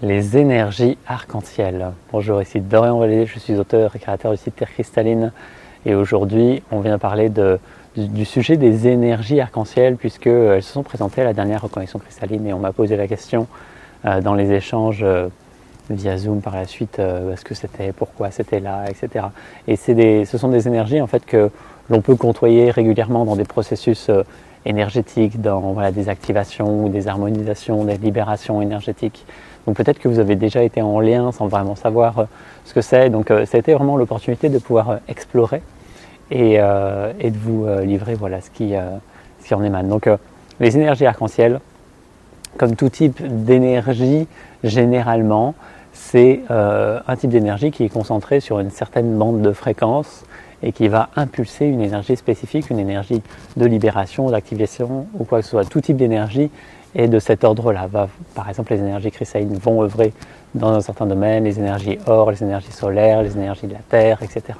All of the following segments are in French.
Les énergies arc-en-ciel. Bonjour, ici Dorian Vallée, je suis auteur et créateur du site Terre Cristalline et aujourd'hui on vient parler du sujet des énergies arc-en-ciel puisqu'elles se sont présentées à la dernière reconnexion cristalline et on m'a posé la question dans les échanges via Zoom par la suite, ce que c'était, pourquoi c'était là, etc. Et ce sont des énergies en fait que l'on peut côtoyer régulièrement dans des processus énergétiques, dans des activations ou des harmonisations, des libérations énergétiques. Donc peut-être que vous avez déjà été en lien sans vraiment savoir ce que c'est. Donc ça a été vraiment l'opportunité de pouvoir explorer et de vous livrer ce qui en émane. Donc les énergies arc-en-ciel, comme tout type d'énergie, généralement, c'est un type d'énergie qui est concentré sur une certaine bande de fréquence et qui va impulser une énergie spécifique, une énergie de libération, d'activation ou quoi que ce soit. Tout type d'énergie est de cet ordre-là. Par exemple, les énergies cristallines vont œuvrer dans un certain domaine, les énergies or, les énergies solaires, les énergies de la terre, etc.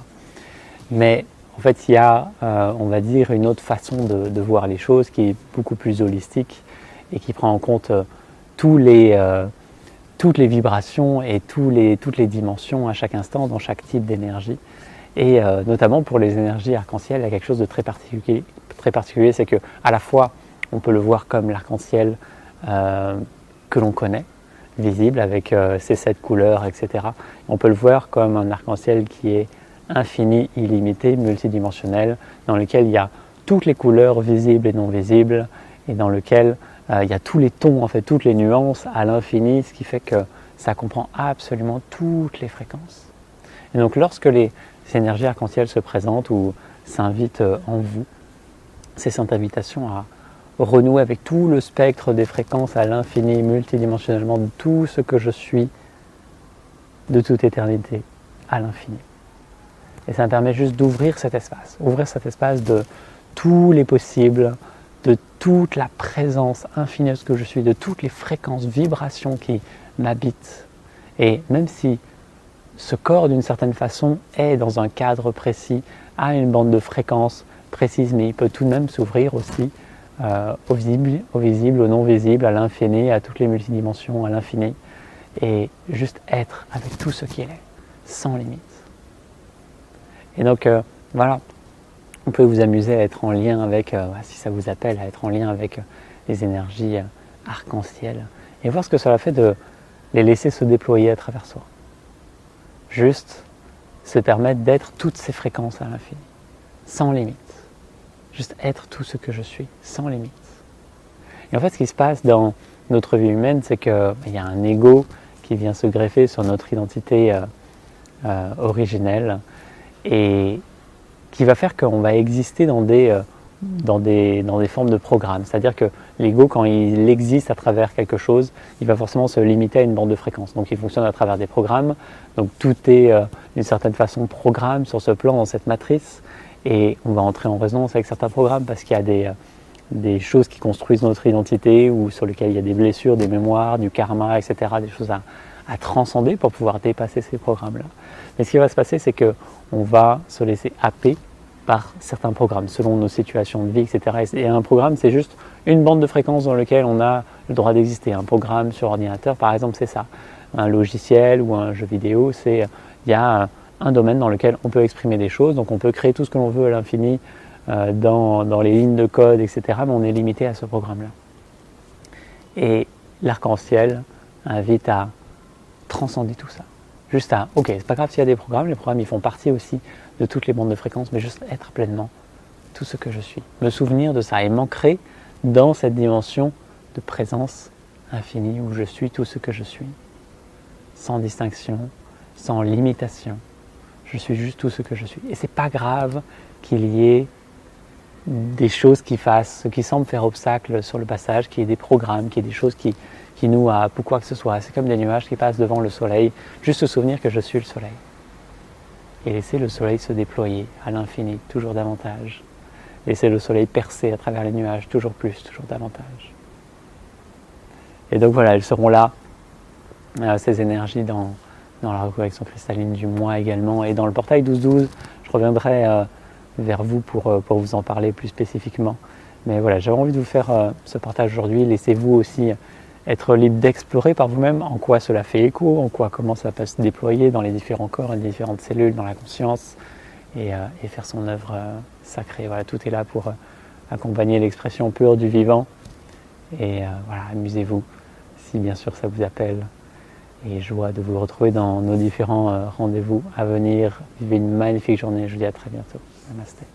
Mais en fait, il y a, on va dire, une autre façon de voir les choses qui est beaucoup plus holistique et qui prend en compte toutes les vibrations et toutes les dimensions à chaque instant dans chaque type d'énergie. Et notamment pour les énergies arc-en-ciel, il y a quelque chose de très particulier, c'est qu'à la fois on peut le voir comme l'arc-en-ciel que l'on connaît, visible avec ses 7 couleurs, etc. On peut le voir comme un arc-en-ciel qui est infini, illimité, multidimensionnel, dans lequel il y a toutes les couleurs visibles et non visibles, et dans lequel il y a tous les tons, en fait, toutes les nuances à l'infini, ce qui fait que ça comprend absolument toutes les fréquences. Et donc lorsque les énergies arc-en-ciel se présentent ou s'invitent en vous, c'est cette invitation à renouer avec tout le spectre des fréquences à l'infini, multidimensionnellement, de tout ce que je suis, de toute éternité, à l'infini. Et ça me permet juste d'ouvrir cet espace de tous les possibles, de toute la présence infinie que je suis, de toutes les fréquences, vibrations qui m'habitent. Et même si ce corps, d'une certaine façon, est dans un cadre précis, a une bande de fréquences précise, mais il peut tout de même s'ouvrir aussi au visible, au non visible, à l'infini, à toutes les multidimensions, à l'infini, et juste être avec tout ce qu'il est, sans limite. Et donc on peut vous amuser à être en lien avec, si ça vous appelle, à être en lien avec les énergies arc-en-ciel, et voir ce que cela fait de les laisser se déployer à travers soi. Juste se permettre d'être toutes ces fréquences à l'infini, sans limite. Juste être tout ce que je suis, sans limite. Et en fait, ce qui se passe dans notre vie humaine, c'est qu'il y a un ego qui vient se greffer sur notre identité originelle et qui va faire qu'on va exister dans des formes de programmes. C'est-à-dire que l'ego, quand il existe à travers quelque chose, il va forcément se limiter à une bande de fréquences. Donc il fonctionne à travers des programmes. Donc tout est d'une certaine façon programme sur ce plan, dans cette matrice. Et on va entrer en résonance avec certains programmes parce qu'il y a des choses qui construisent notre identité ou sur lesquelles il y a des blessures, des mémoires, du karma, etc. Des choses à transcender pour pouvoir dépasser ces programmes-là. Mais ce qui va se passer, c'est qu'on va se laisser happer par certains programmes selon nos situations de vie, etc. Et un programme, c'est juste une bande de fréquences dans laquelle on a le droit d'exister. Un programme sur ordinateur, par exemple, c'est ça. Un logiciel ou un jeu vidéo, il y a un domaine dans lequel on peut exprimer des choses, donc on peut créer tout ce que l'on veut à l'infini dans les lignes de code, etc. Mais on est limité à ce programme-là. Et l'arc-en-ciel invite à transcender tout ça. Juste ok, c'est pas grave s'il y a des programmes, les programmes ils font partie aussi de toutes les bandes de fréquences, mais juste être pleinement tout ce que je suis. Me souvenir de ça et m'ancrer dans cette dimension de présence infinie où je suis tout ce que je suis. Sans distinction, sans limitation. Je suis juste tout ce que je suis. Et c'est pas grave qu'il y ait des choses qui semblent faire obstacle sur le passage, qu'il y ait des programmes, qu'il y ait des choses qui nous happent ou quoi que ce soit. C'est comme des nuages qui passent devant le soleil. Juste se souvenir que je suis le soleil. Et laisser le soleil se déployer à l'infini, toujours davantage. Laisser le soleil percer à travers les nuages, toujours plus, toujours davantage. Et donc voilà, elles seront là, ces énergies dans la reconnexion cristalline du mois également. Et dans le portail 12-12, je reviendrai vers vous pour vous en parler plus spécifiquement. Mais voilà, j'avais envie de vous faire ce partage aujourd'hui. Laissez-vous aussi être libre d'explorer par vous-même en quoi cela fait écho, comment ça peut se déployer dans les différents corps, les différentes cellules, dans la conscience, et faire son œuvre sacrée. Voilà, tout est là pour accompagner l'expression pure du vivant. Et voilà, amusez-vous, si bien sûr ça vous appelle. Et joie de vous retrouver dans nos différents rendez-vous à venir. Vivez une magnifique journée. Je vous dis à très bientôt. Namasté.